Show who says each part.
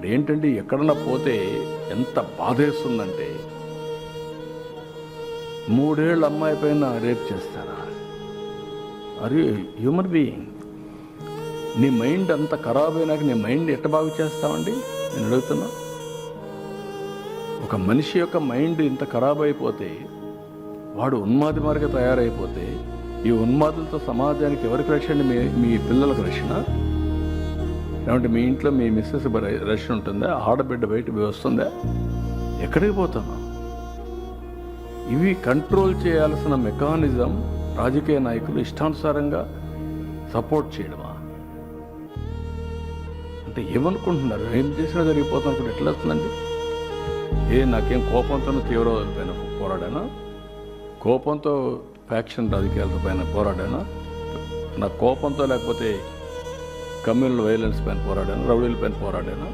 Speaker 1: ఇప్పుడు ఏంటంటే ఎక్కడన్నా పోతే ఎంత బాధేస్తుందంటే 3 ఏళ్ళ అమ్మాయి పైన రేప్ చేస్తారా? అరే హ్యూమన్ బీయింగ్, నీ మైండ్ అంత ఖరాబ్ అయినాక నీ మైండ్ ఎట్ట బాగు చేస్తామండి నేను అడుగుతున్నా. ఒక మనిషి యొక్క మైండ్ ఇంత ఖరాబ్ అయిపోతే, వాడు ఉన్మాది మార్గ తయారైపోతే, ఈ ఉన్మాదులతో సమాజానికి ఎవరికి రక్షణ? మీ పిల్లలకు రక్షణ? ఏమంటే మీ ఇంట్లో మీ మిస్సెస్ రక్షణ ఉంటుందా? ఆడబిడ్డ బయట వస్తుందా? ఎక్కడికి పోతున్నా? ఇవి కంట్రోల్ చేయాల్సిన మెకానిజం రాజకీయ నాయకులు ఇష్టానుసారంగా సపోర్ట్ చేయడమా? అంటే ఏమనుకుంటున్నారు? ఏం చేసినా జరిగిపోతున్నప్పుడు ఎట్లా వస్తుందండి? నాకేం కోపంతో తీవ్రవాదుల పైన పోరాడానా? కోపంతో ఫ్యాక్షన్ రాజకీయాల పైన పోరాడానా? నా కోపంతో లేకపోతే కమ్యూనల్ వైలెన్స్ పైన పోరాడానా? రౌడీల పైన పోరాడానా?